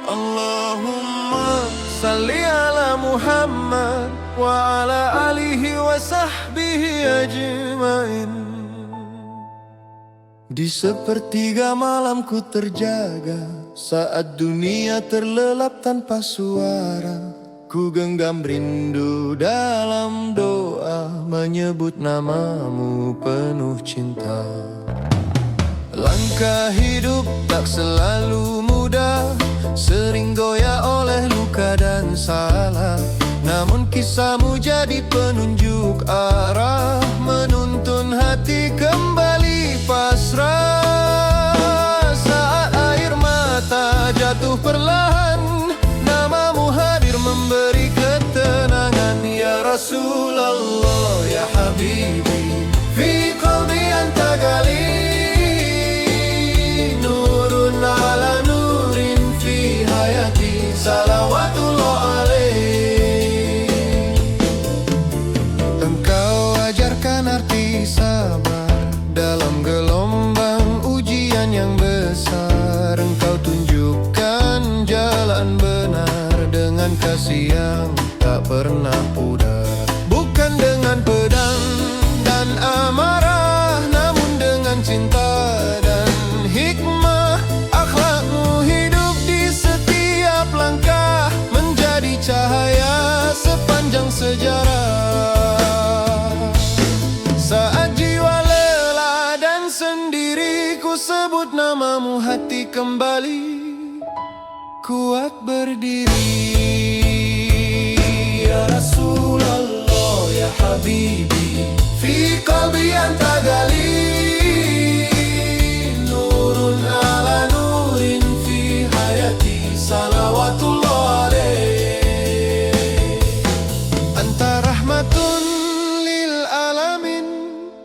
Allahumma salli ala Muhammad wa ala alihi wa sahbihi ajmain. Di sepertiga malamku terjaga, saat dunia terlelap tanpa suara, ku genggam rindu dalam doa, menyebut namamu penuh cinta. Langkah hidup tak selalu mudah, sering goyah oleh luka dan salah. Namun kisahmu jadi penunjuk arah, menuntun hati kembali pasrah. Saat air mata jatuh perlahan, namamu hadir memberi ketenangan. Ya Rasulullah, ya Habibi, fi qalbi anta gali, nurun ala nurin fi hayati, salawatullah alaih. Engkau ajarkan arti sabar dalam gelombang ujian yang besar. Engkau tunjukkan jalan benar dengan kasih yang tak pernah pudar. Bukan dengan pedang dan amarah, namun dengan cinta dan hikmah. Akhlakmu hidup di setiap langkah, menjadi cahaya sepanjang sejarah. Saat jiwa lelah dan sendiri, ku sebut namamu, hati kembali kuat berdiri. Ya Rasulullah, ya Habibi, fi qalbi anta gali, nurun ala nurin fi hayati, salawatullah alaih. Anta rahmatun lil alamin,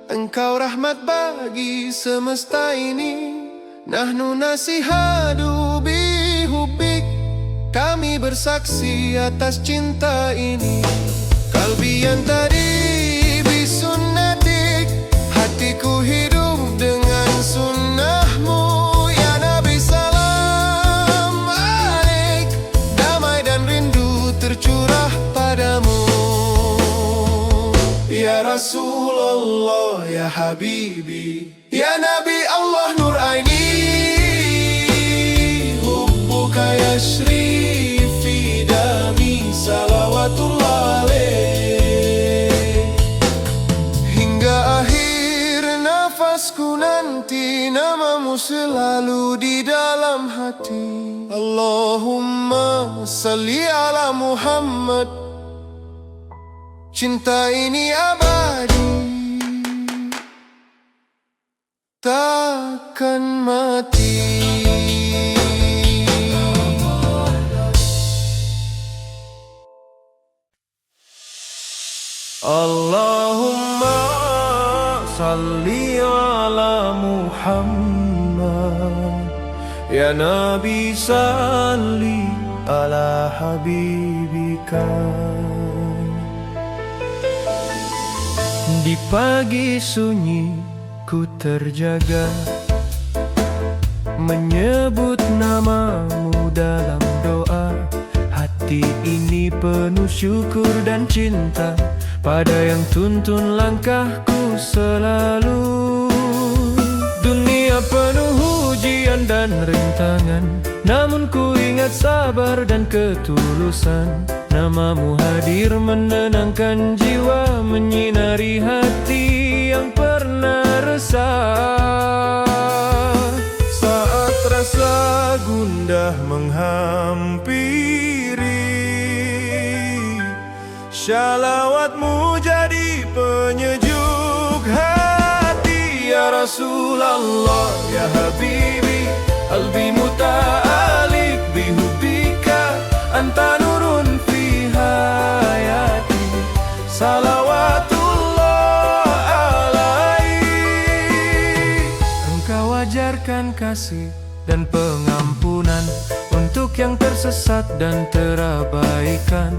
engkau rahmat bagi semesta ini. Nahnu nasihadu bihubik, kami bersaksi atas cinta ini. Kalbi yang tadi bisunnatik, hatiku hidup dengan sunnahmu. Ya Nabi salam alaik, damai dan rindu tercurah padamu. Ya Rasulullah, ya Habibi, ya Nabi Allah nur aini, hubbuka yashri fi dami, salawatullah alaih. Hingga akhir nafasku nanti, namamu selalu di dalam hati. Allahumma salli ala Muhammad, cinta ini abadi, takkan mati. Allahumma salli ala Muhammad, ya Nabi salli ala habibika. Di pagi sunyi ku terjaga, menyebut namamu dalam doa. Hati ini penuh syukur dan cinta pada yang tuntun langkahku selalu. Dunia penuh ujian dan rintangan, namun ku ingat sabar dan ketulusan. Namamu hadir menenangkan jiwa, menyinari hati yang pernah resah. Saat rasa gundah menghampiri, shalawatmu jadi penyejuk hati. Ya Rasulullah, ya Habibi, qalbi muta'alik bihubika, anta nurun fi hayati, salawatullah alaih. Engkau ajarkan kasih dan pengampunan untuk yang tersesat dan terabaikan.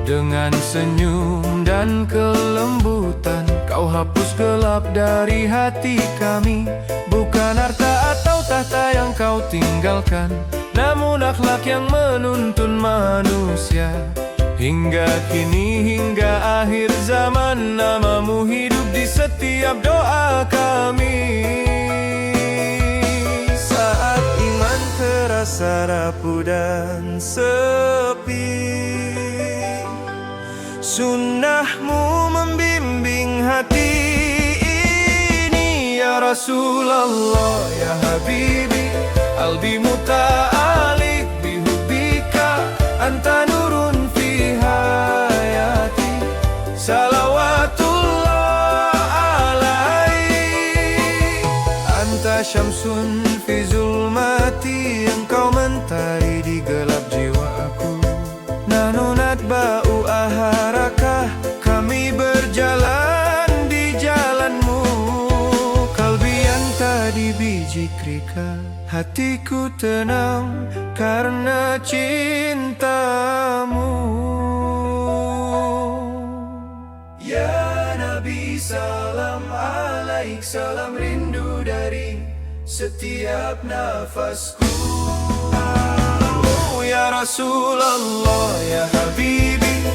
Dengan senyum dan kelembutan, kau hapus gelap dari hati kami. Bukan harta atau tahta yang kau tinggalkan, namun akhlak yang menuntun manusia. Hingga kini, hingga akhir zaman, namamu hidup di setiap doa kami. Saat iman terasa rapuh dan sepi, sunnahmu membimbing hati ini. Ya Rasulullah, ya Habibi, albi muta'alik bihubika, anta nurun fi hayati, salawatullah alaik. Anta syamsun fi zulmati, engkau mentari di gelap jiwa aku. Nahnu natba'u aharakah, kami berjalan di jalanmu. Kalbi anta di bijikrika, hatiku tenang karena cintamu. Ya Nabi, salam alaik, salam rindu dari setiap nafasku. Ya Rasulullah, ya Habibi,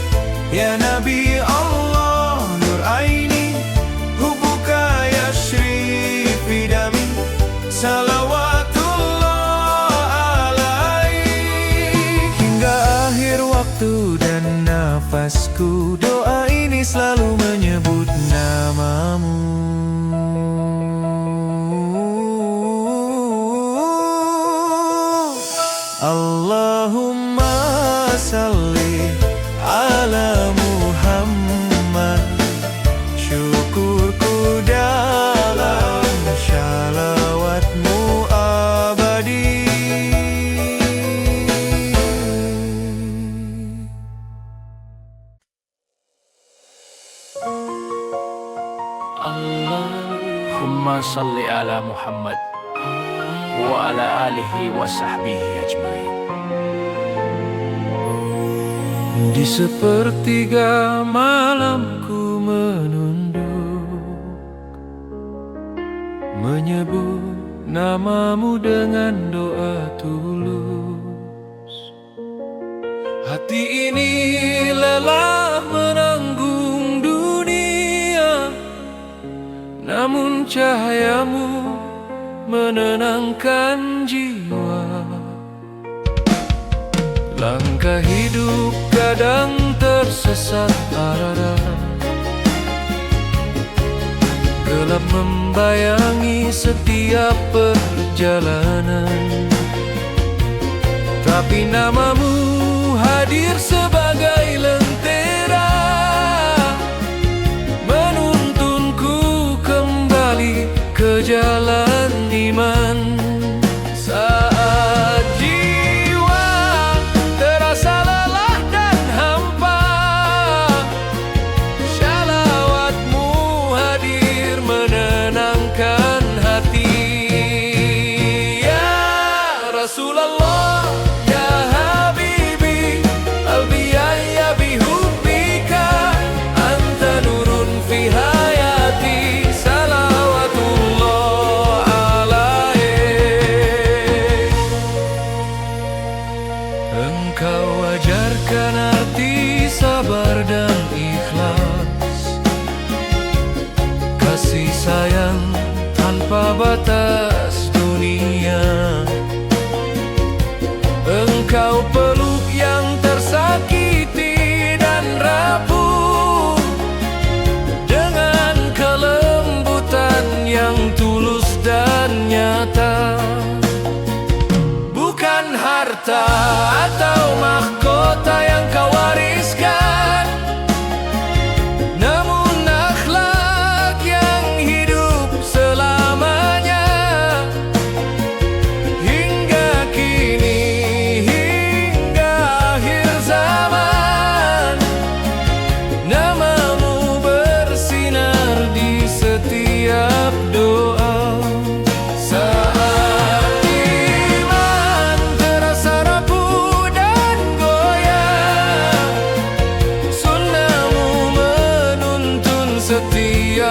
ya Nabi Allah, nur aini, hubuka yashri fi dami, salawatullah alaik. Hingga akhir waktu dan nafasku, doa ini selalu menyebut namamu. Allahumma salli ala Muhammad, syukurku dalam shalawatmu abadi. Allahumma salli ala Muhammad wa ala alihi wa sahbihi ajmain. Di sepertiga malamku menunduk, menyebut namamu dengan doa tulus. Hati ini lelah menanggung dunia, namun cahayamu menenangkan jiwa. Langkah hidup kadang tersesat arah, gelap membayangi setiap perjalanan. Tapi namamu hadir sebagai lentera, menuntunku kembali ke jalan iman. Saat jiwa terasa lelah dan hampa, shalawatmu hadir menenangkan hati. Ya Rasulullah, ya Habibi, albi ya bihu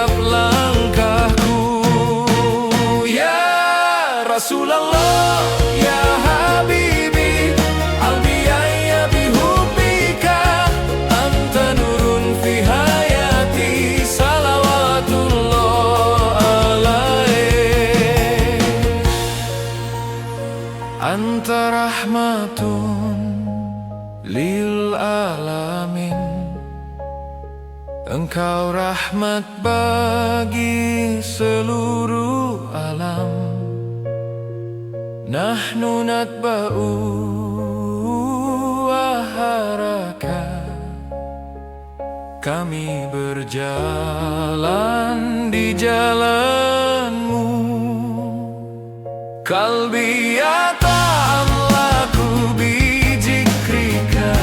setiap langkahku. Ya Rasulullah, ya Habibi, albiyaya bihubbika, anta nurun fi hayati, salawatullah alaih. Anta rahmatun lil alamin, Engkau rahmat bagi seluruh alam. Nahnu natba'u aharaka, kami berjalan di jalanmu. Kalbi yata'allaku bijikrika,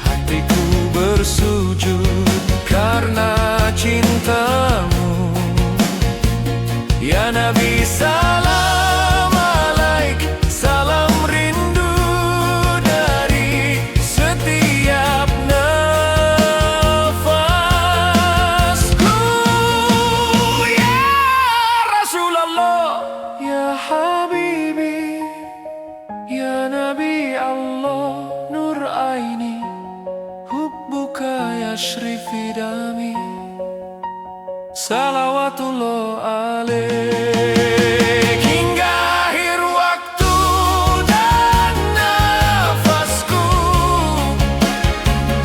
hatiku bersujud karena cintamu. Ya Nabi, salam alaik, salam rindu dari setiap nafasku. Ya Rasulullah, ya Habibi, ya Nabi Allah, nur aini, hubbuka yashrifi dami, salawatullah alaik. Hingga akhir waktu dan nafasku,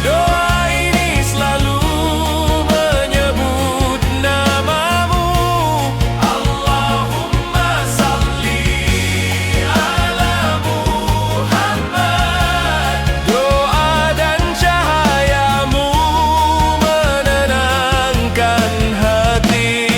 doa ini selalu menyebut namamu. Allahumma salli ala Muhammad, doa dan cahayamu menenangkan hati.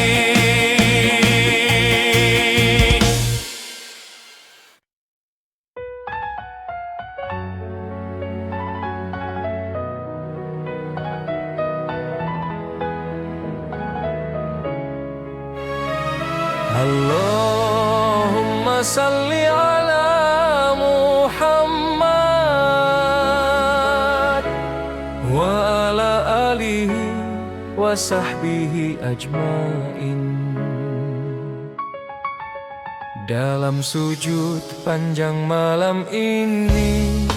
Allahumma salli ala Muhammad wa ala alihi wa sahbihi ajmain. Dalam sujud panjang malam ini,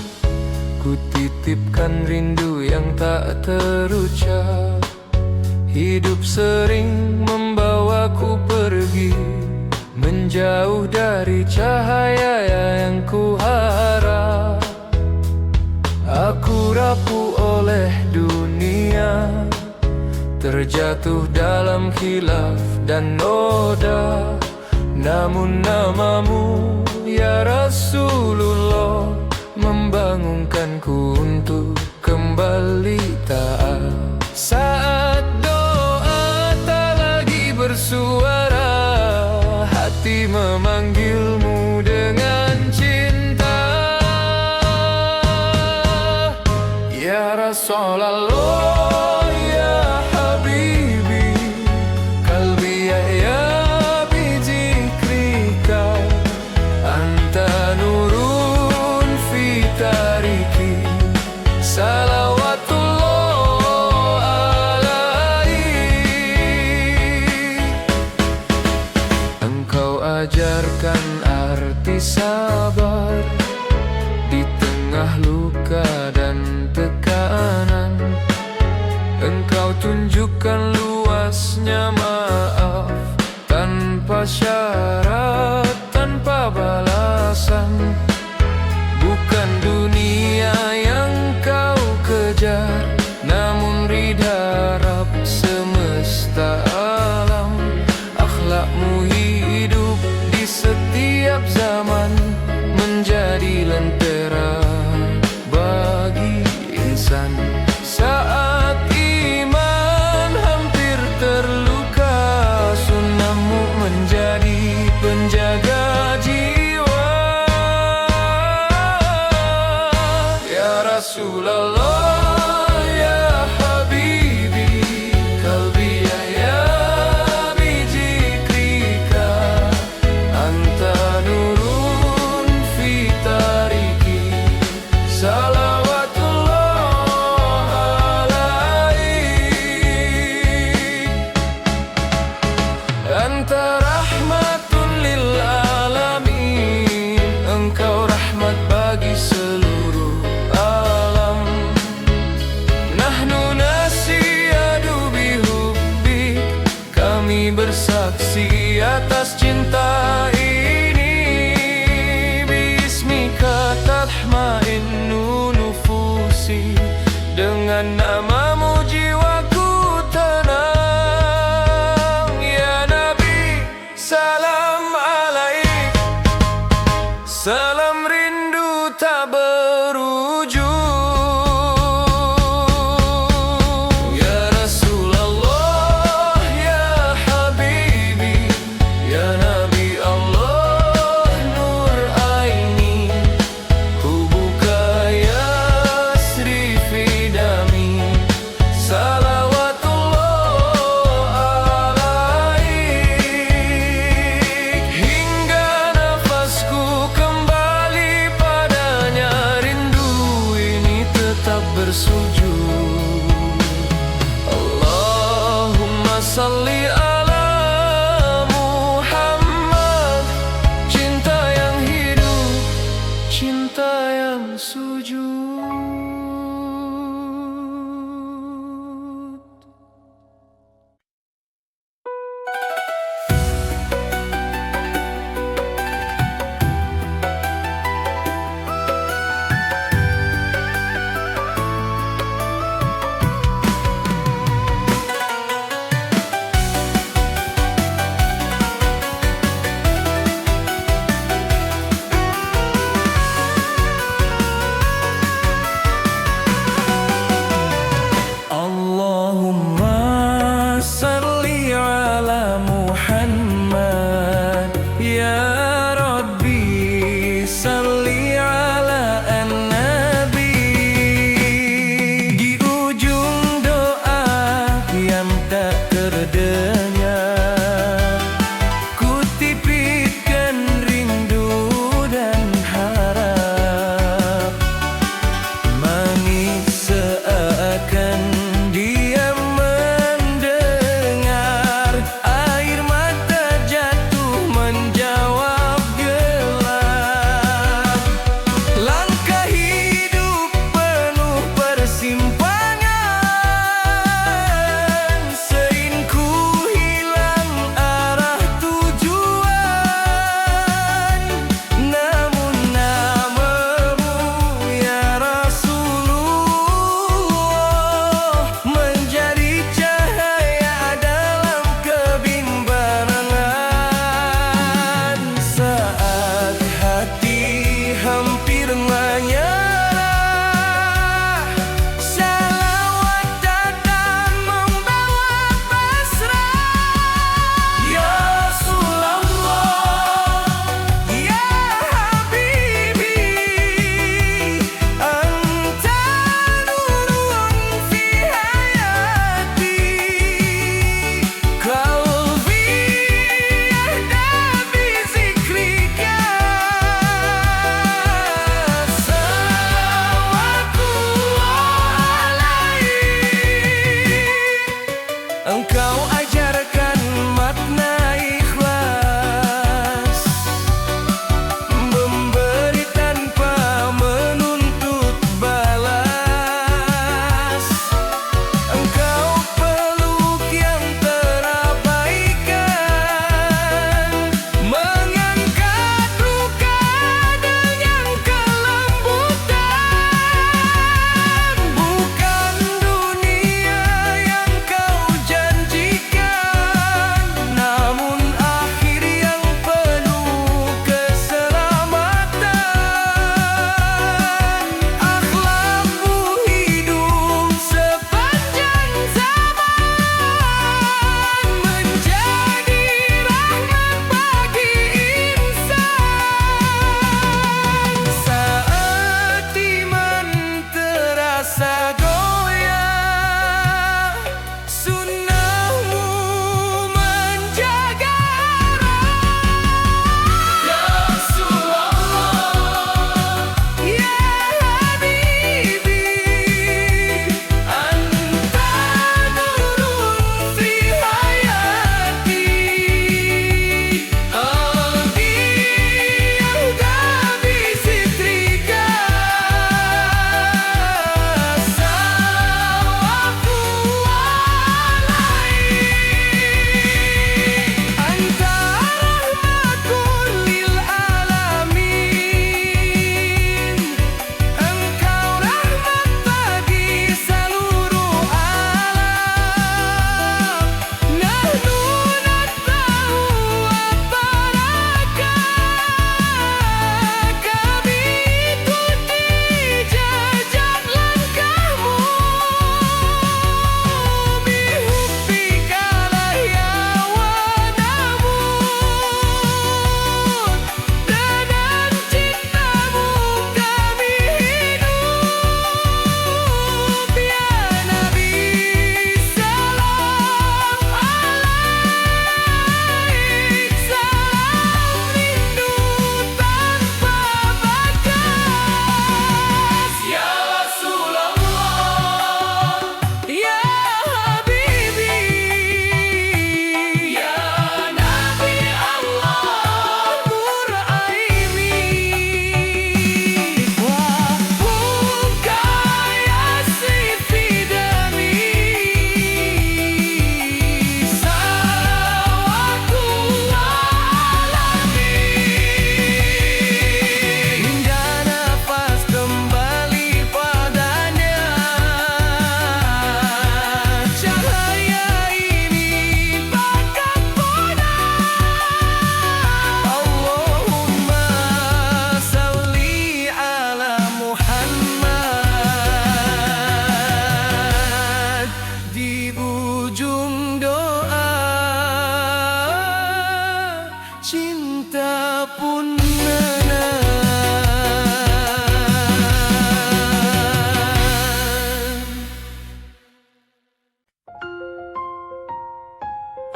ku titipkan rindu yang tak terucap. Hidup sering membawaku pergi, menjauh dari cahaya yang ku harap. Aku rapuh oleh dunia, terjatuh dalam khilaf dan noda. Namun namamu, ya Rasulullah, membangunkanku untuk kembali taat. Saat doa tak lagi bersuara, hati memanggilmu dengan cinta. Ya Rasulullah, ya Habibi, kalbi ya bijikrika, anta nurun fi tariki, salawatullah alaih. Engkau ajarkan arti sabar di tengah luka dan tekanan. Engkau tunjukkan luasnya maaf tanpa syarat, tanpa balasan. Bukan dunia yang kau kejar, namun ridha Rabb semesta alam. Akhlakmu hidup di setiap zaman, menjadi lentera bagi insan. Saat iman hampir terluka, sunnahmu menjadi penjaga jiwa. Ya Rasulullah, ya Habibi, kalbi ya bijikrika, anta nurun fi tariki, salawatullah salli ala Muhammad. Cinta yang hidup, cinta yang sujud. Allahumma salli ala Muhammad, ya Rabbi salli ala an-Nabi. Di ujung doa yang tak terdengar, ku titipkan rindu dan harap. Manis seakan dia mendengar, air mata jatuh menjawab gelap. Langkah hidup penuh persimpangan, seingku hilang arah tujuan. Namun namamu ya Rasulullah menjadi cahaya dalam kebimbangan. Saat hati hampir menyerah, salawat datang membawa pasrah. Ya Rasulullah, ya Habibi, anta nurun fi hayati, qalbi yahda bi zikrika. Salawatullah alaik. Engkau ajarkan makna ikhlas, memberi tanpa menuntut balas. Engkau peluk yang terabaikan, mengangkat luka dengan kelembutan. Bukan dunia yang kau janjikan,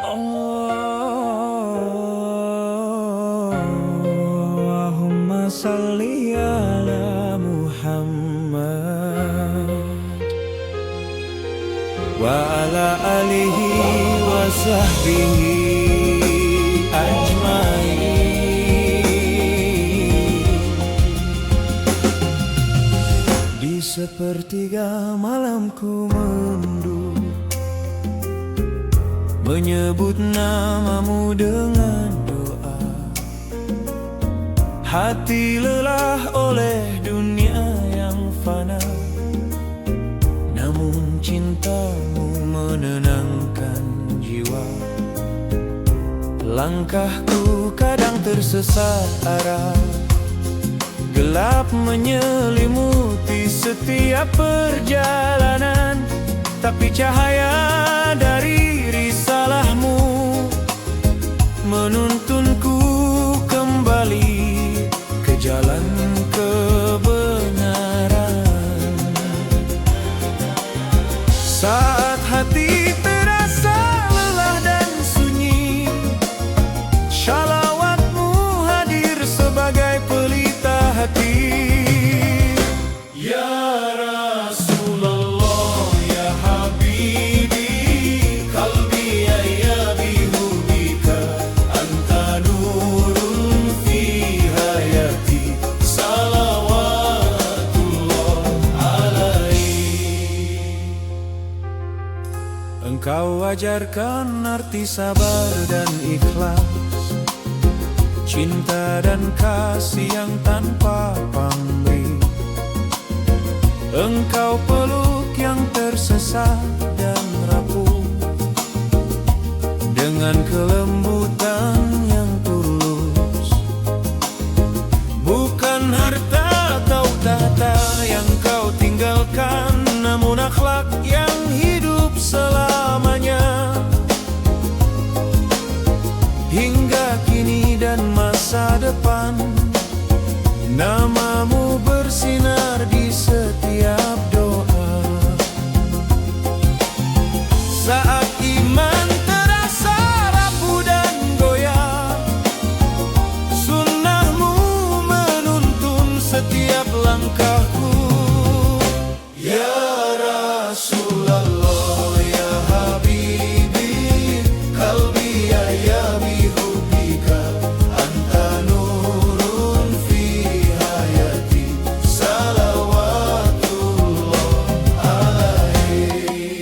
Allahumma salli ala Muhammad wa ala alihi wa sahbihi ajmain. Di sepertiga malamku mendu menyebut namamu dengan doa. Hati lelah oleh dunia yang fana, namun cintamu menenangkan jiwa. Langkahku kadang tersesat arah, gelap menyelimuti setiap perjalanan. Tapi cahaya dari risalahmu menuntunku kembali ke jalan kebenaran. Saat hati terasa lelah dan sunyi, shalawatmu hadir sebagai pelita hati. Ya Rasulullah, ya Habibi, qalbi ayyabi hubika, anta nurun fi hayati, salawatullah alaih. Engkau ajarkan arti sabar dan ikhlas, cinta dan kasih yang tanpa pamrih. Engkau peluk yang tersesat dan rapuh dengan kelembutan yang tulus. Bukan harta atau tahta yang kau tinggalkan, namun akhlak yang hidup selamanya. Hingga kini dan masa depan, namamu bersinar di setiap doa. Saat iman terasa rapuh dan goyah, sunnahmu menuntun setiap langkahku. Ya Rasulullah, ya Habibi, qalbi ayyabi hubika, anta nurun fi hayati, salawatullah alaih.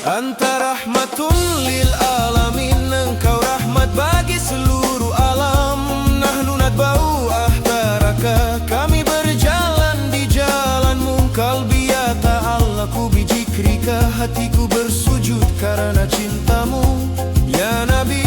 Anta rahmatun lil alamin, engkau rahmat bagi seluruh alam. Nahnu nadba'u ahbaraka, kami berjalan di jalanmu. Qalbi ya ta'allaku bijikrika, hatiku bersujud karena cintamu. Ya Nabi,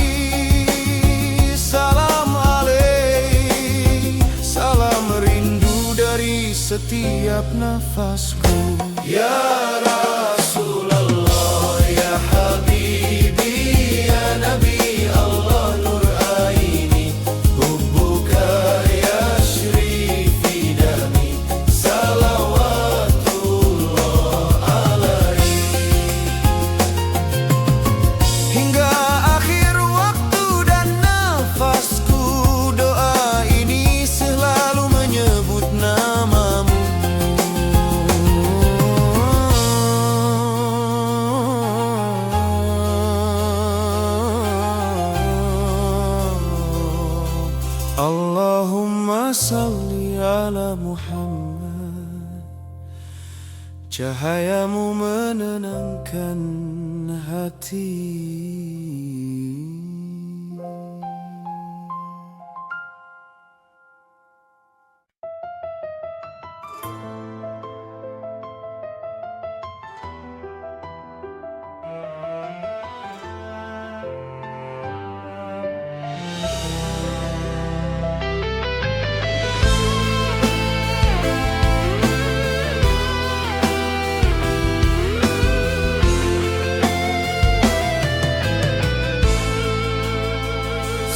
salam alaih, salam rindu dari setiap nafasku. Ya Rasulullah, ya Habibi, ya Nabi Allah nur aini, hubbuka yashri fi dami, salawatullah alaih. Hingga akhir waktu dan nafasku, doa ini selalu menyebut namamu. Allahumma salli ala Muhammad, cahayamu menenangkan hati.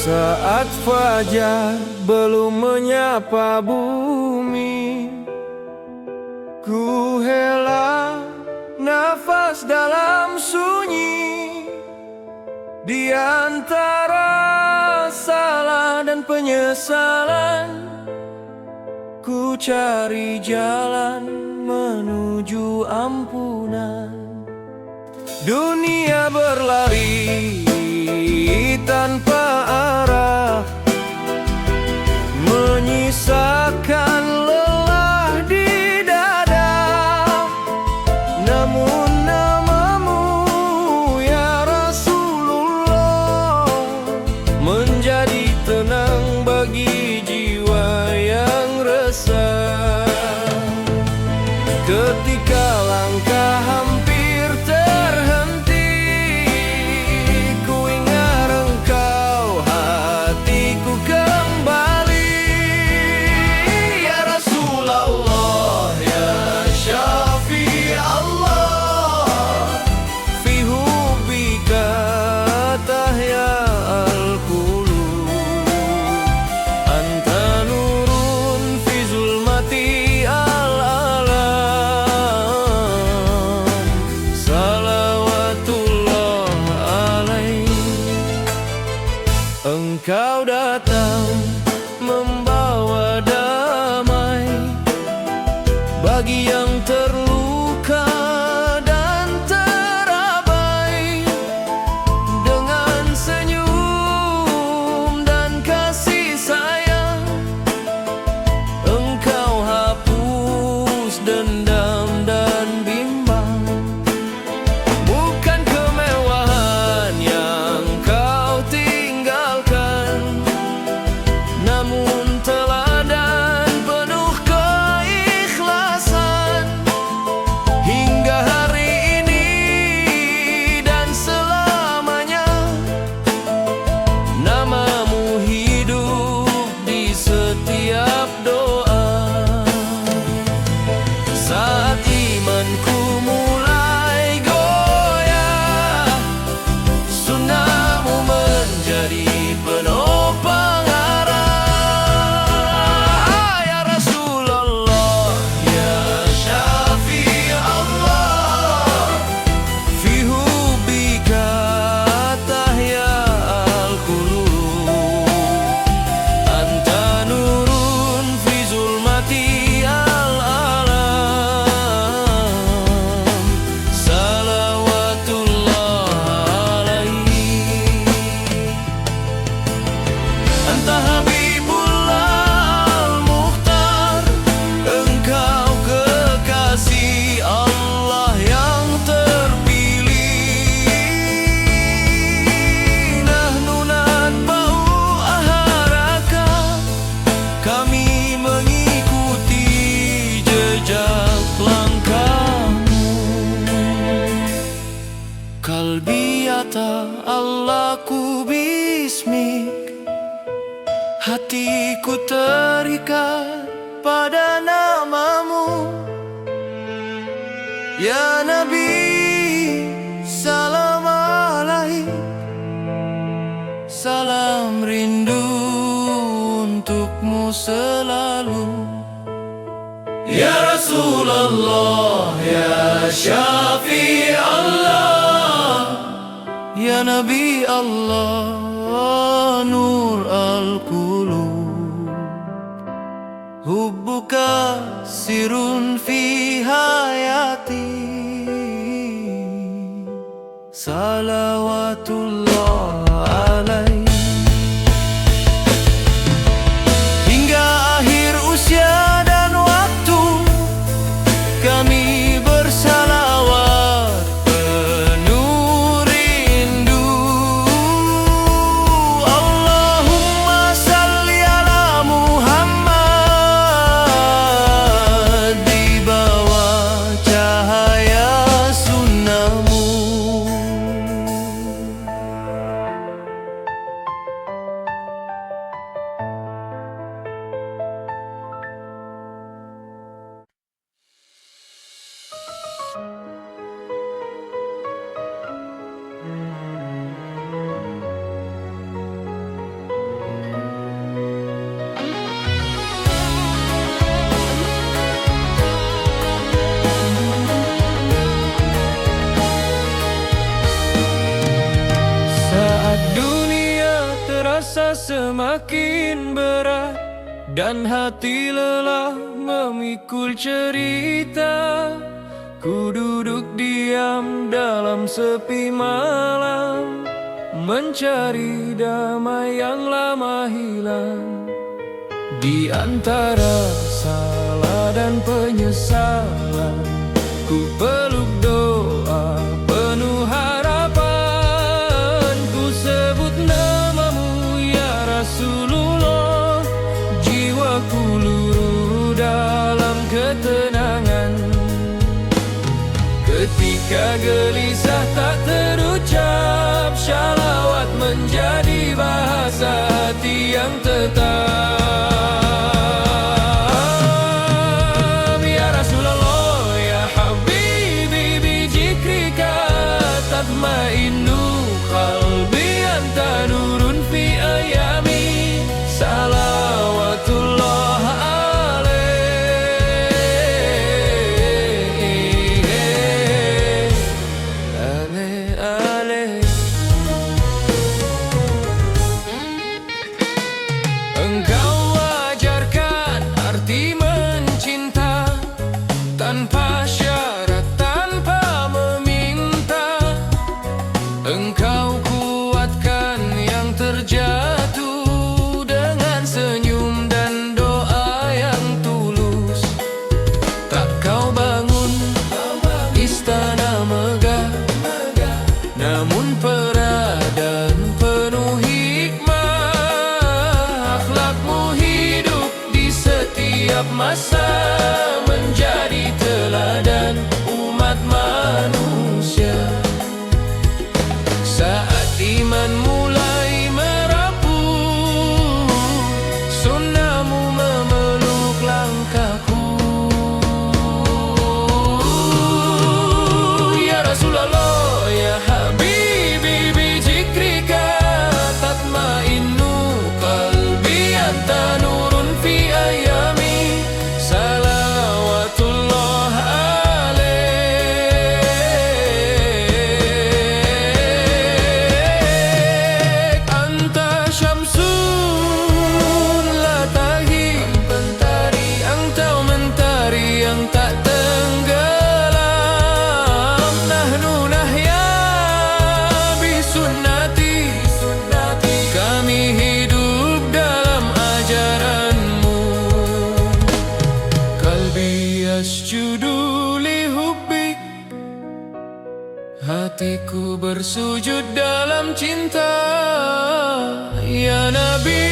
Saat fajar belum menyapa bumi, ku hela nafas dalam sunyi. Di antara salah dan penyesalan, ku cari jalan menuju ampunan. Dunia berlari tanpa arah, menyisakan lelah di dada. Namun namamu ya Rasulullah menjadi tenang bagi jiwa yang resah. Ketika langkah hampir terhenti, ku ingat engkau, hatiku kembali. Ya Rasulullah, ya Syafi' Allah, fi hubbika tahya al-qulub. Anta nurun fi zulmati al-alam, salawatullah alaih. Engkau datang membawa damai bagi yang terluka dan terabai. Dengan senyum dan kasih sayang, engkau hapus dendam dan bimbang. Bukan kemewahan yang kau tinggalkan, namun teladan penuh keikhlasan. Hingga hari ini dan selamanya, namamu hidup di setiap doa. Saat imanku mulai goyah, sunnahmu menjadi penopang arah. Ya Rasulullah, ya Syafi' Allah, fi hubbika tahya al-qulub. Anta nurun fi zulmati al-alam, salawatullah alaih. Anta Habibullah al-Mukhtar, engkau kekasih Allah yang terpilih. Nahnu natba'u aharaka, kami mengikuti jejak langkahmu. Kalbi Allahku bismik, hatiku terikat pada namamu. Ya Nabi, salam alaik, salam rindu untukmu selalu. Ya Rasulullah, ya Syafi' Allah, ya Nabi Allah, nur al-qulub. Hubbuka sirun fi hayati, salawatullah alaih. Hingga akhir usia dan waktu, kami bersalawat penuh rindu. Allahumma salli ala Muhammad, di bawah cahaya sunnahmu. terasa semakin berat, dan hati lelah memikul cerita. Ku duduk diam dalam sepi malam, mencari damai yang lama hilang. Di antara salah dan penyesalan, ku peluk doa penuh harapan. Ku sebut namamu ya Rasulullah, jiwaku luruh dalam ketenangan. Ketika gelisah tak terucap, shalawat menjadi bahasa hati yang tetap. Ya Rasulullah, ya Habibi, bijikrika tatmainnu qalbi, anta nurun fi ayami, salawatullah alaih. Engkau ajarkan arti mencinta, tanpa syarat, tanpa meminta. Engkau kuatkan yang terjatuh dengan senyum dan doa yang tulus. Tak kau bangun istana megah, namun peradan penuh hikmah. Akhlakmu hidup di setiap masa, menjadi teladan umat manusia. Saat iman mulai merapuh, sunnahmu memeluk langkahku. Ya Rasulullah, ya Habibi, bijikrika tatmainnu qalbi, anta nurun fi ayami, salawatullah alaik. Anta syamsun la taghib, anta mentari yang tak tenggelam. Nahnu nahya bisunnati, kami hidup dalam ajaranmu. Qalbi yasjudu li hubbik, hatiku bersujud dalam cinta. Ya Nabi,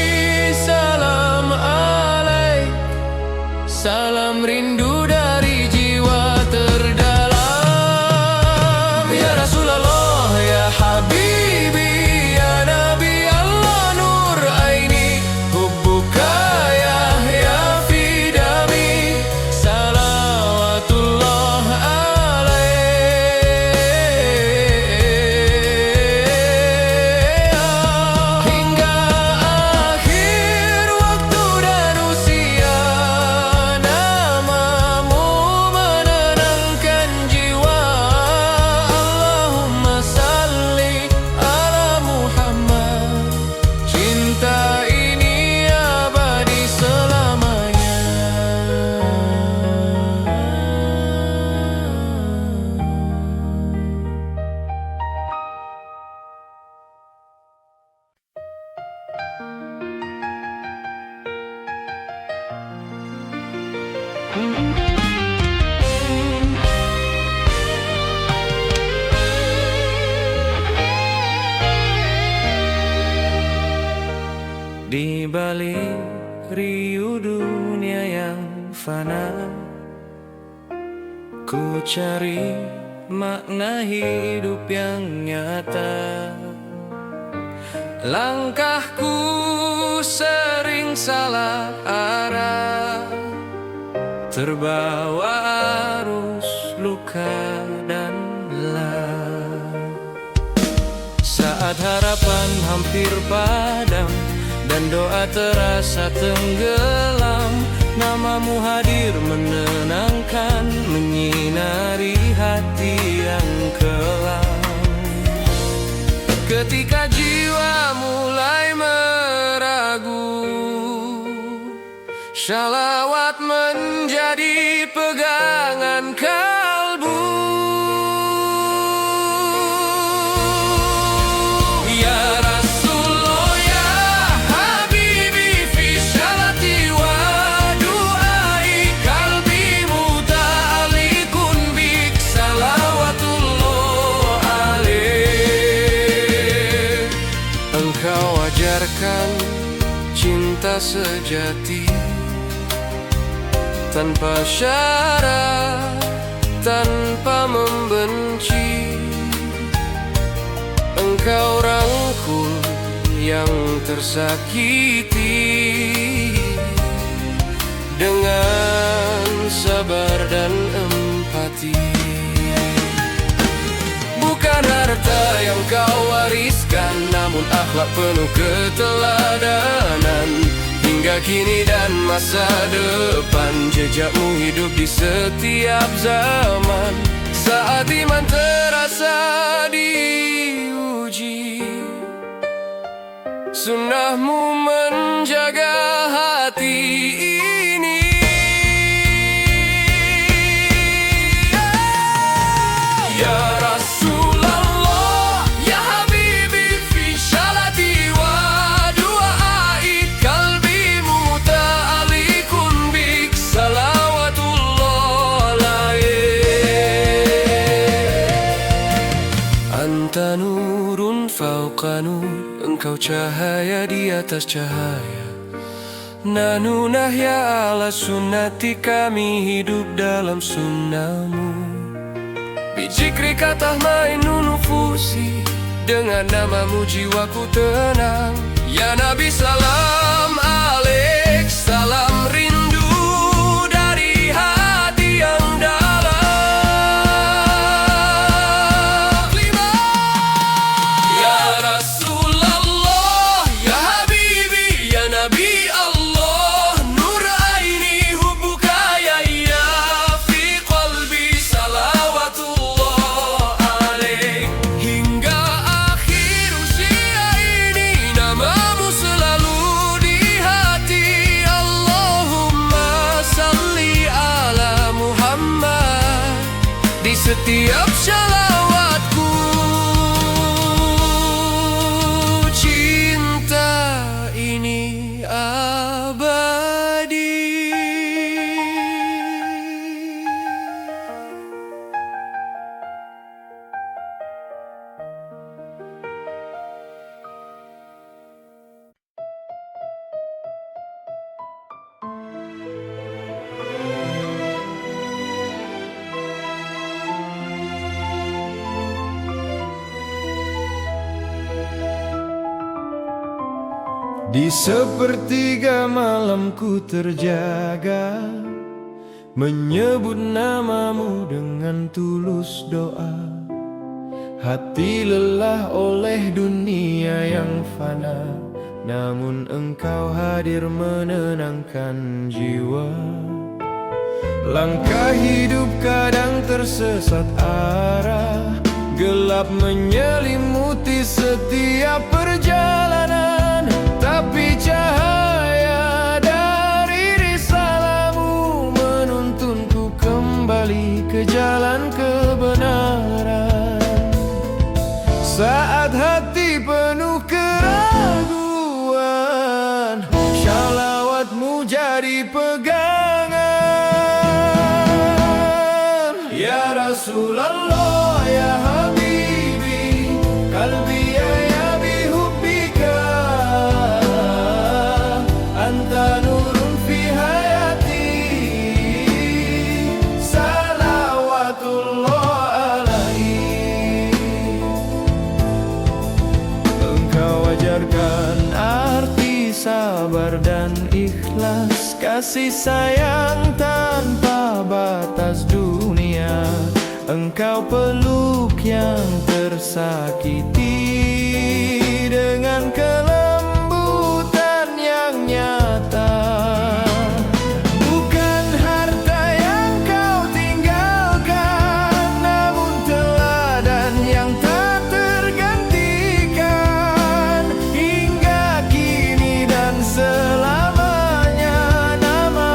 salam alaik, salam rindu dari jiwa terdalam. Ya Rasulullah, ya Habibi, ya Nabi Allah, nur aini, hubbuka ya fidami, salawatullah alaih. Hingga akhir waktu dan usia, namamu menenangkan jiwa. Allahumma salli ala Muhammad, cinta ini abadi selamanya. Di balik riuh dunia yang fana, ku cari makna hidup yang nyata. Langkahku sering salah arah, terbawa arus luka dan lelah. Saat harapan hampir padam dan doa terasa tenggelam, namamu hadir menenangkan, menyinari hati yang kelam. Ketika jiwa mulai Shalawat menjadi pegangan kalbu. Ya Rasulullah ya Habibi fi syalati wa du'ai kalbi muta'alikun bik salawatullah alaih. Engkau ajarkan cinta sejati tanpa syarat, tanpa membenci. Engkau rangkul yang tersakiti dengan sabar dan empati. Bukan harta yang kau wariskan, namun akhlak penuh keteladanan. Hingga kini dan masa depan, jejakmu hidup di setiap zaman. Saat iman terasa diuji, sunnahmu menjaga hati ini. Ya Rasulullah ya Habibi fi syalati wa du'ai kalbi muta'alikun bik salawatullah alaih. Anta nurun fauqa nur, engkau cahaya di atas cahaya. Nanu nahya ala sunnati, kami hidup dalam sunnahmu. Bijikrika tahmainu nufusi, dengan namamu jiwaku tenang. Ya Nabi salam alaik, salam rindu dari hati yang dalam. Ya Rasulullah ya Habibi ya Nabi Allah, nur aini hubbuka ya fi qalbi salawatullah alaik. Hingga akhir usia ini namamu selalu di hati. Allahumma salli ala Muhammad di setiap shalawatku. Cinta ini abadi. Di sepertiga malamku terjaga, menyebut namamu dengan tulus doa. Hati lelah oleh dunia yang fana, namun engkau hadir menenangkan jiwa. Langkah hidup kadang tersesat arah, gelap menyelimuti setiap perjalanan. Tapi cahaya dari risalahmu menuntunku kembali ke jalan kebenaran. Saat hati penuh keraguan, shalawatmu jadi pegangan. Ya Rasulullah ya Habibi kalbi ya bihubbika, anta nurun fi hayati salawatullah alaih. Engkau ajarkan arti sabar dan ikhlas, kasih sayang tanpa batas dunia. Engkau peluk yang tersakiti dengan kelembutan yang nyata. Bukan harta yang kau tinggalkan, namun teladan yang tak tergantikan. Hingga kini dan selamanya nama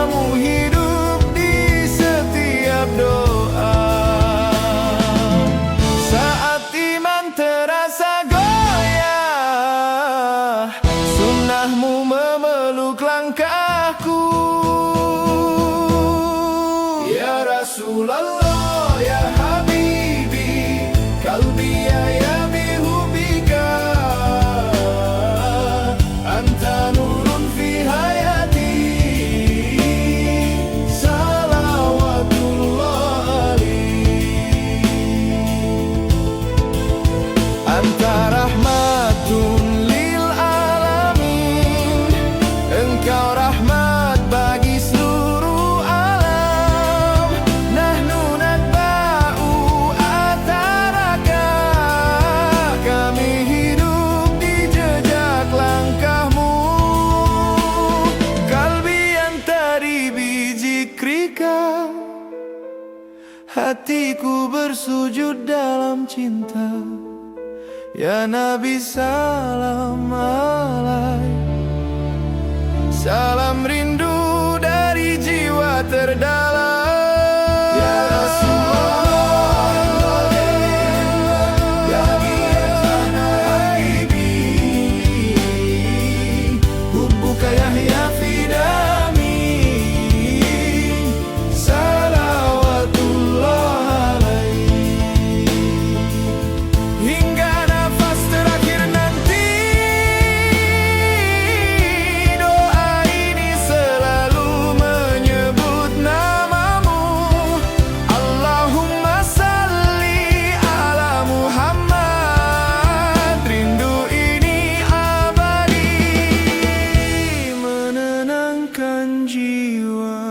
hatiku bersujud dalam cinta. Ya Nabi salam alaik, salam rindu dari jiwa terdalam. Ya Rasulullah, ya Ghiyatan Habibi, hubbuka yahya fi dami, salawatullah alaih. Hingga nafas terakhir nanti, doa ini selalu menyebut namamu. Allahumma salli ala Muhammad, rindu ini abadi menenangkan jiwa.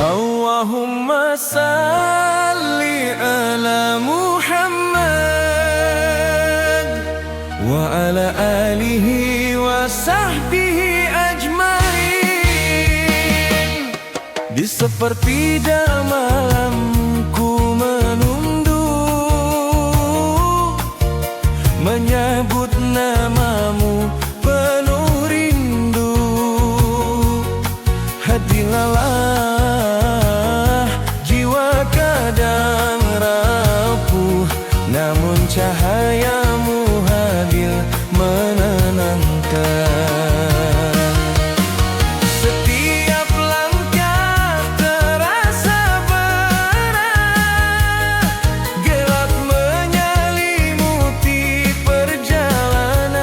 Allahumma salli ala Muhammad wa ala alihi wa sahbihi ajmain. Di sepertiga malam ku menunduk, menyebut namamu penuh rindu. Hadilalah jiwa kadang rapuh, namun cahayamu hadir menenangkan. Setiap langkah terasa berat, gelap menyelimuti perjalanan.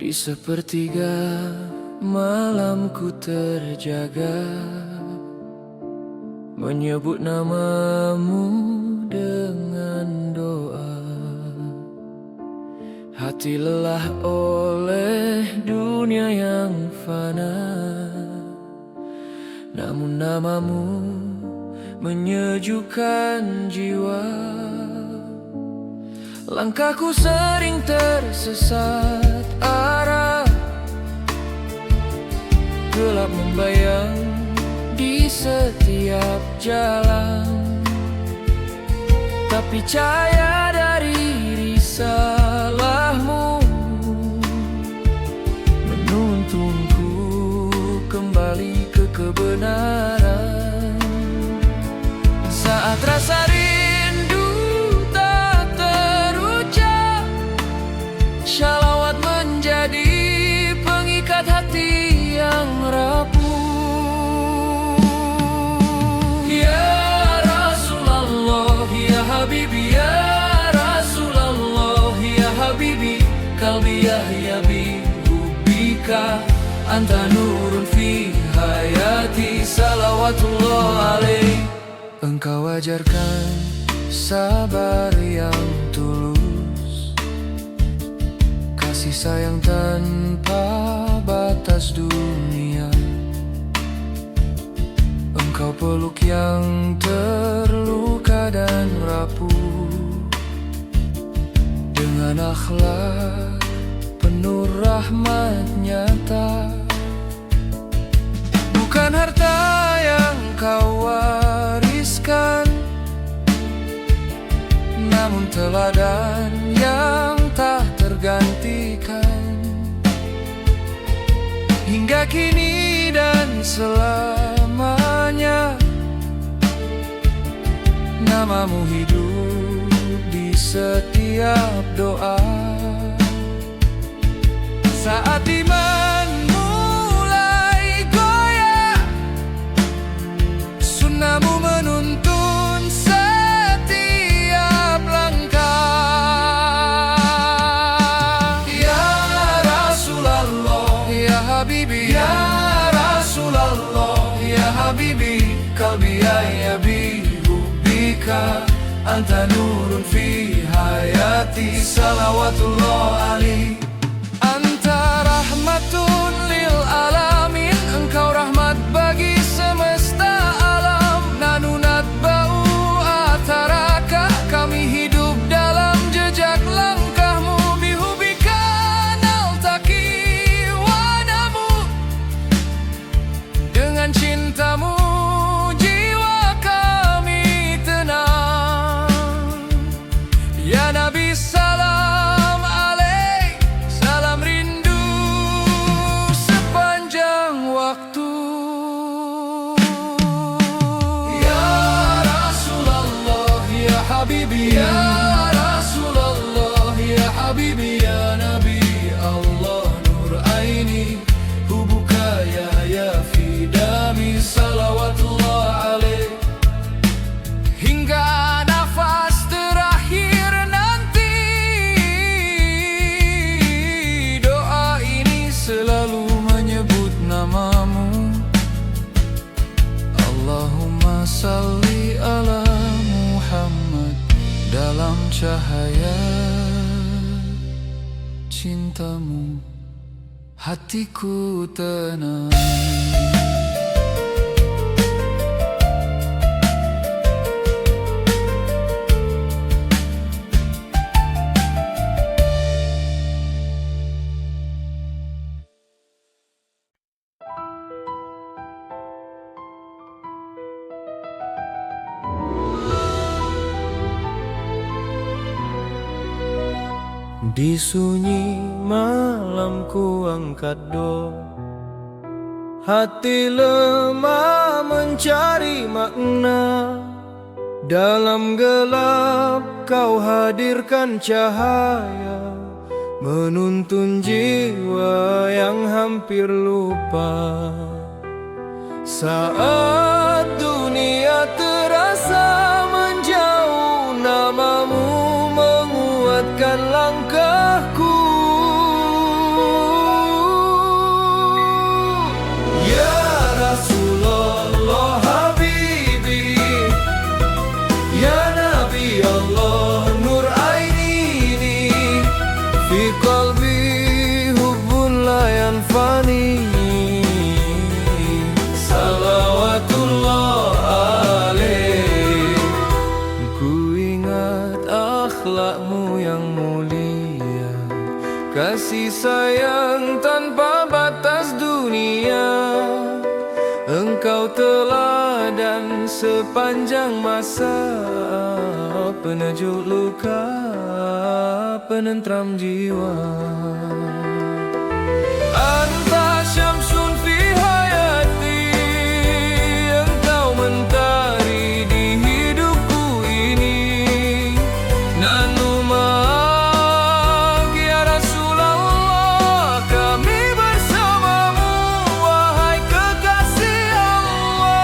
Di sepertiga malamku terjaga, menyebut namamu dengan doa. Hati lelah oleh dunia yang fana, namun namamu menyejukkan jiwa. Langkahku sering tersesat arah, gelap membayang di setiap jalan, tapi cahaya dari risalahmu menuntunku kembali ke kebenaran. Saat rasa rindu tak terucap, shalawat menjadi pengikat hati yang rapuh. Ya Rasulullah, ya Habibi, ya Rasulullah, ya Habibi, qalbi yahyabi hubbika, anta nurun fi hayati, salawatullah alaih. Engkau ajarkan sabar yang tulus, kasih sayang tanpa batas dunia. Engkau peluk yang terluka dan rapuh, dengan akhlak penuh rahmat nyata. Bukan harta yang kau wariskan, namun teladan yang tak tergantikan. Hingga kini dan selamanya, namamu hidup di setiap doa. Saat iman mulai goyah, sunnahmu menuntun setiap langkah. Ya Rasulullah, ya Habibi, ya Rasulullah, ya Habibi, qalbi yahyabi hubbika, anta nurun fi hayati, salawatullah alaih. Anta rahmatun lil alamin, engkau rahmat bagi semesta alam. Nanunat bau ataraka, kami hidup dalam jejak langkahmu. Bihubika naltaki wanamu, dengan cintamu jiwa kami tenang. Ya Nabi salam alaih, salam rindu sepanjang waktu. Ya Rasulullah, ya Habibi, ya Rasulullah, ya Habibi, ya Nabi Allah, nur aini hubuka ya fi dami, salawatullah alaih. Hingga nafas terakhir nanti, doa ini selalu menyebut namamu. Allahumma salli ala Muhammad, dalam cahaya cintamu hatiku tenang. Di sunyi malam ku angkat doa, hati lemah mencari makna. Dalam gelap kau hadirkan cahaya, menuntun jiwa yang hampir lupa. Saat dunia terasa menjauh, namamu menguatkan langkahku. Engkau teladan sepanjang masa, penejuk luka, penentram jiwa. Anta syamsun fi hayati, engkau mentari di hidupku ini. Nanu mak ya Rasulullah, kami bersamamu, wahai kekasih Allah.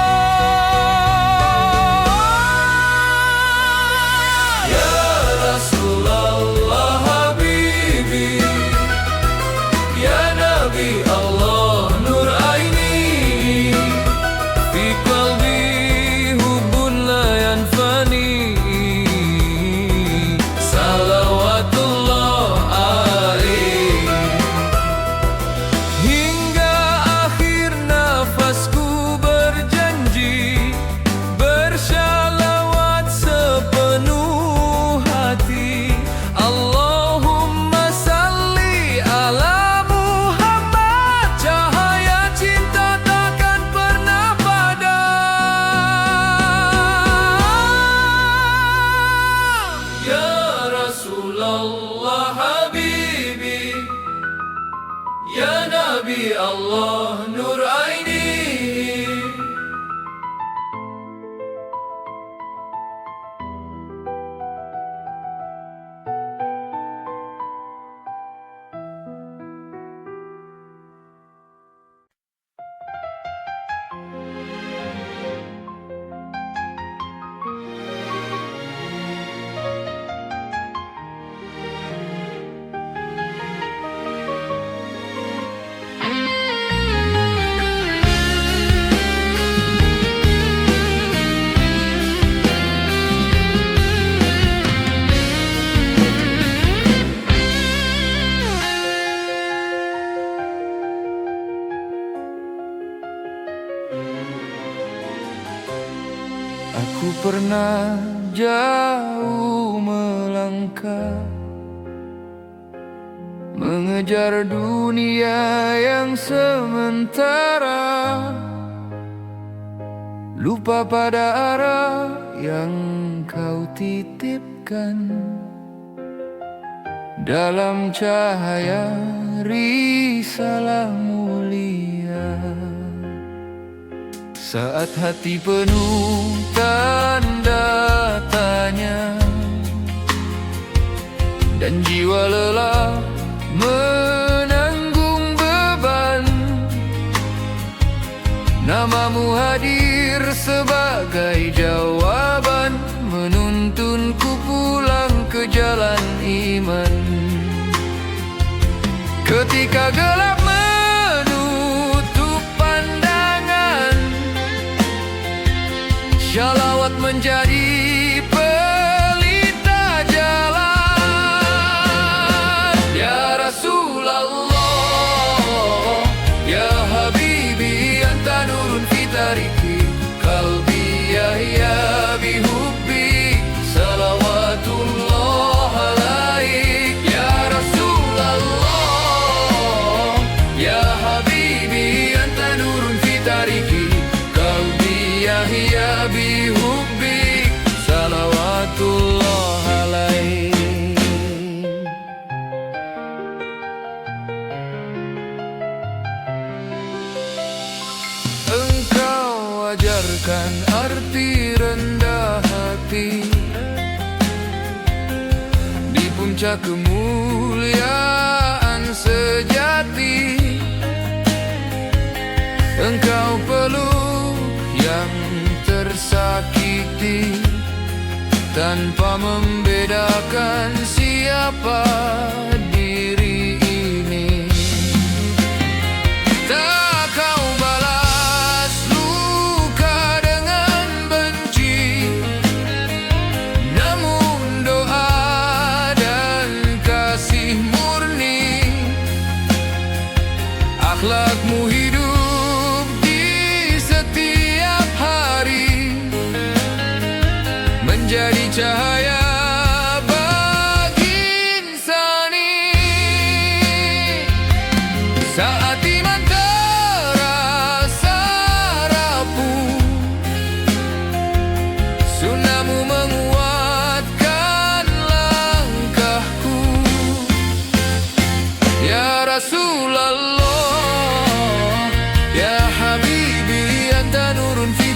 Ya Rasulullah Habibi, ya Nabi Allah Nur Aini, fi qalbi hubbun la yanfani, salawatullah alaih. Hingga akhir nafasku berjanji, bersyalawat sepenuh hati. Allahumma salli ala Muhammad, cahaya cinta takkan pernah padam. Ya Rasulullah Habibi, ya Nabi Allah Nur Aini. Aku pernah jauh melangkah, mengejar dunia yang sementara, lupa pada arah yang kau titipkan dalam cahaya risalah mulia. Saat hati penuh tanda tanya dan jiwa lelah menanggung beban, namamu hadir sebagai jawaban, menuntunku pulang ke jalan iman. Ketika gelap menutup pandangan, shalawat menjadi pelita jalan. Ya Rasulullah, ya Habibi, anta nurun fi tariki, qalbi yahya bihubbi, salawatullah alaik. Ya Rasulullah, ya Habibi, anta nurun fi tariki, qalbi yahya bihubbi, salawatullah alaih. Engkau ajarkan arti rendah hati di puncak kemuliaan sejati. Engkau peluk yang tersakiti tanpa membedakan siapa diri ini. Tak kau balas luka dengan benci, namun doa dan kasih murni. Akhlakmu hidup di setiap hari, menjadi cahaya bagi insani. Saat iman terasa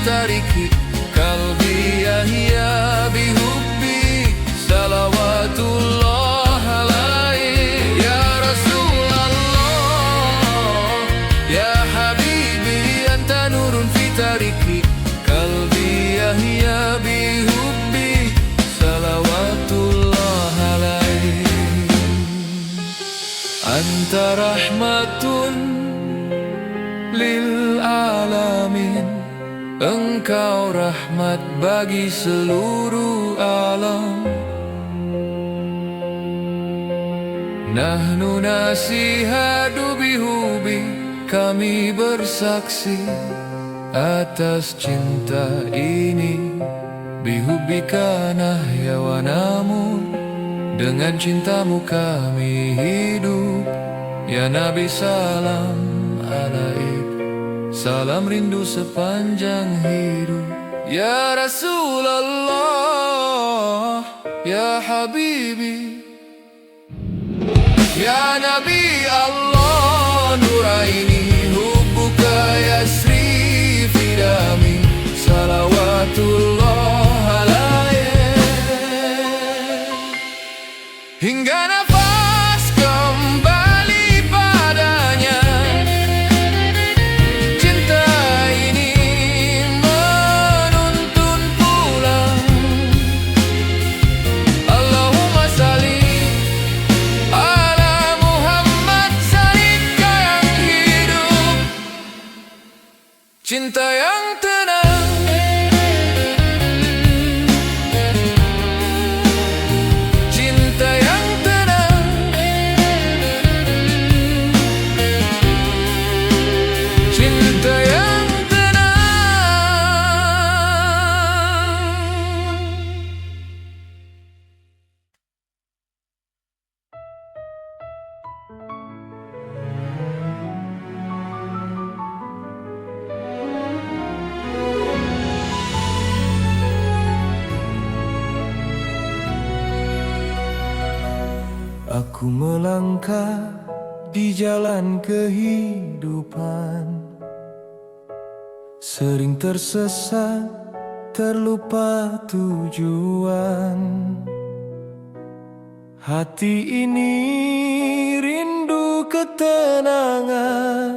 tariki qalbi yahya bihubbi salawatullah alaihi. Ya Rasulullah ya habibi anta nurun fi tariki qalbi yahya bihubbi salawatullah alaihi. Anta rahmatun lil alamin, engkau rahmat bagi seluruh alam. Nahnu nasihadu bihubi, kami bersaksi atas cinta ini. Bihubika nahya wa namut, dengan cintamu kami hidup. Ya Nabi salam alaik, salam rindu sepanjang hidup. Ya Rasulullah ya habibi ya Nabi Allah nuraini, hubbuka yasri fidami salawatullah alaihi. Hingga nafas kembali padanya, cinta ini menuntun pulang. Allahumma salli ala Muhammad, salika yang hidup, cinta yang tenang, aku melangkah di jalan kehidupan, sering tersesat, terlupa tujuan. Hati ini rindu ketenangan,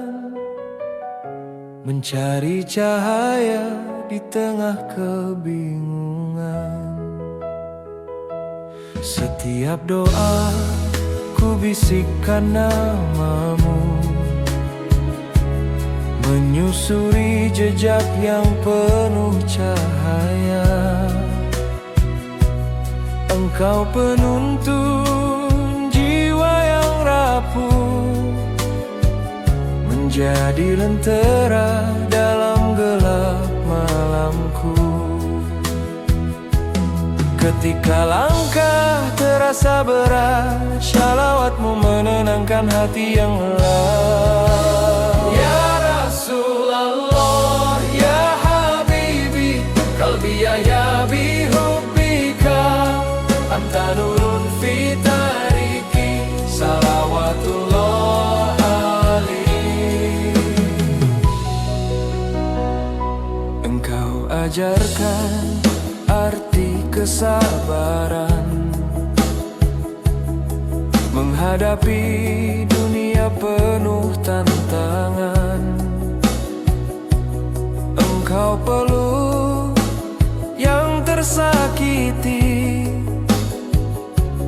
mencari cahaya di tengah kebingungan. Setiap doa ku bisikkan namamu, menyusuri jejak yang penuh cahaya. Engkau penuntun jiwa yang rapuh, menjadi lentera dalam gelap malamku. Ketika langkah terasa berat, shalawatmu menenangkan hati yang lelah. Ya Rasulullah ya habibi qalbi ya bihubbika anta nurun fi tariki salawatullah alaihi. Engkau ajarkan arti kesabaran, menghadapi dunia penuh tantangan. Engkau peluk yang tersakiti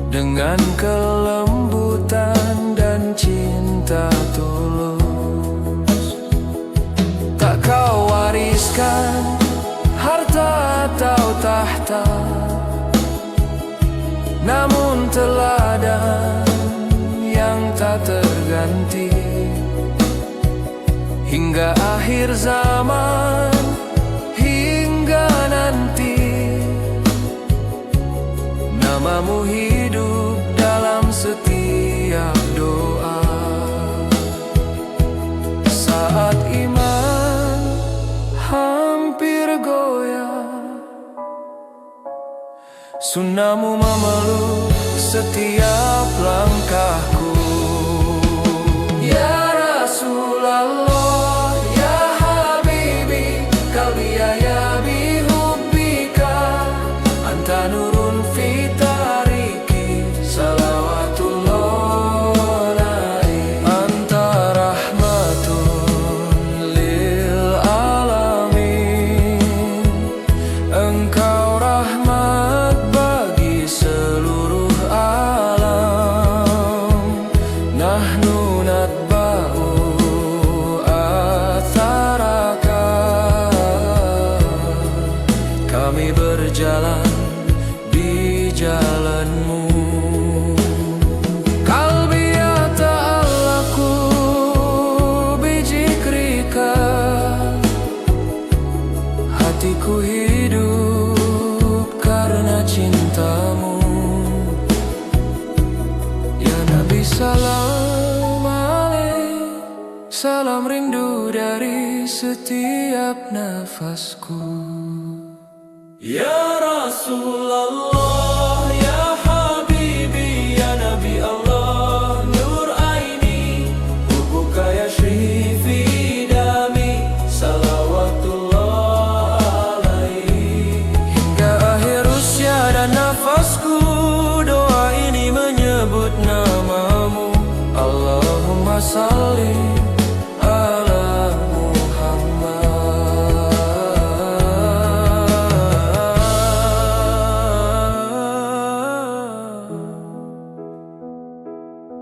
dengan kelembutan dan cinta tulus. Tak kau wariskan harta atau tahta, namun teladan yang tak terganti. Hingga akhir zaman, hingga nanti, namamu hidup dalam setiap doa. Saat iman hampir goyah, sunnahmu memeluk setiap langkahku. Ya Rasulullah ya habibi qalbi ya berjalan di jalanmu. Kalbi ya ta'allaku bijikrika, hatiku hidup karena cintamu. Ya Nabi salam alaih, salam rindu dari setiap nafasku. Ya Rasulullah, ya Habibi, ya Nabi Allah, nur aini, hubuka ya syrifi dami, salawatullah alaihi. Hingga akhir usia dan nafasku, doa ini menyebut namamu. Allahumma salli ala Muhammad.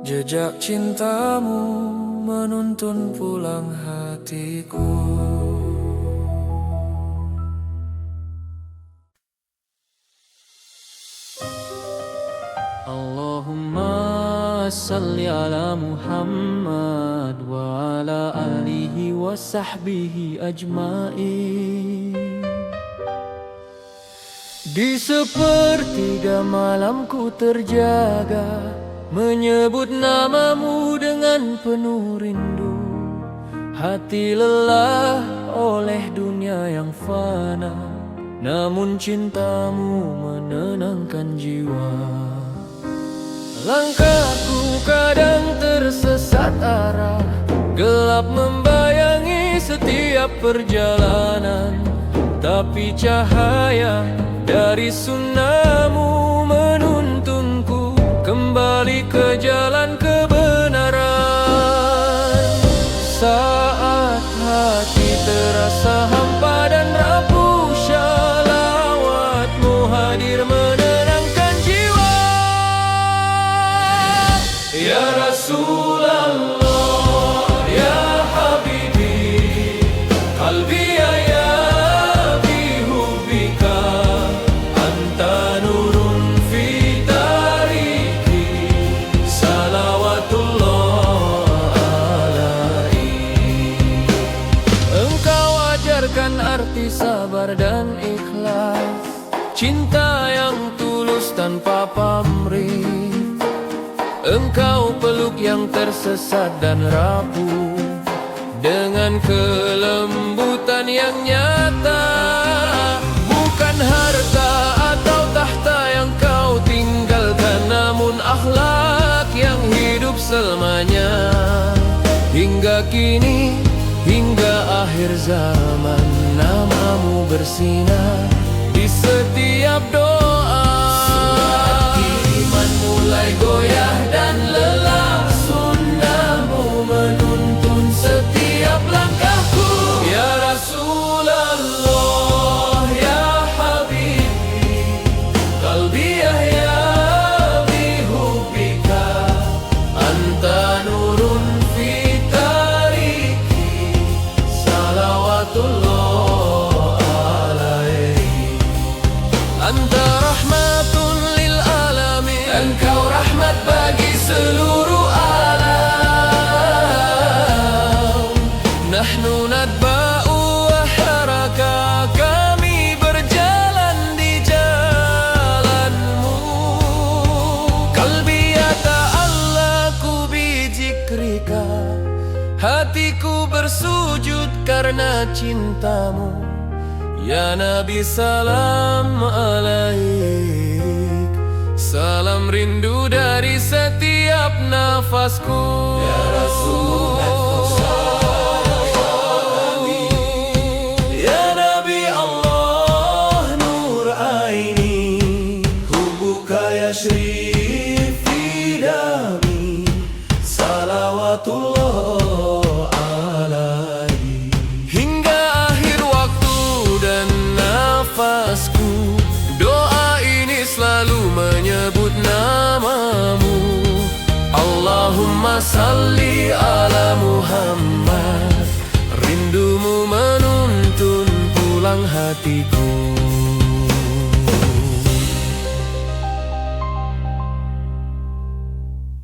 Jejak cintamu menuntun pulang hatiku. Allahumma salli ala Muhammad wa ala alihi wa sahbihi ajma'in. Di sepertiga malamku terjaga, menyebut namamu dengan penuh rindu. Hati lelah oleh dunia yang fana, namun cintamu menenangkan jiwa. Langkahku kadang tersesat arah, gelap membayangi setiap perjalanan. Tapi cahaya dari sunnahmu menuntunku kembali ke jalan kebenaran. Saat hati terasa hampa dan rapuh, shalawatmu hadir menenangkan jiwa. Ya Rasulullah, ya Habibi, qalbi ya bihubbika, anta nurun fi tariki, salawatullah alaihi. Engkau ajarkan arti sabar dan ikhlas, cinta yang tulus tanpa pamrih. Engkau peluk yang tersesat dan rapuh dengan kelembutan yang nyata. Bukan harta atau tahta yang kau tinggalkan, namun akhlak yang hidup selamanya. Hingga kini, hingga akhir zaman, namamu bersinar di setiap doa. Iman mulai goyah dan lelah, sunnahmu menuntun setiap langkahku. Ya Rasulullah, ya Habibi, qalbi ya bihubbika, anta nurun fi tariki, salawatullah alaihi. Anta rahmatun lil alamin, engkau rahmat bagi seluruh alam. Nahnu nadba'u wa haraka, kami berjalan di jalanmu. Qalbi ya ta'allaku bijikrika, hatiku bersujud karena cintamu. Ya Nabi salam alaik, salam rindu dari setiap nafasku. Ya Rasulullah, ya Nabi Allah, nur aini, hubuka ya syrifi dami, salawatullah alaihi. Hingga akhir waktu dan nafasku, doa ini selalu menyebut namamu. Allahumma salli ala Muhammad, rindumu menuntun pulang hatiku.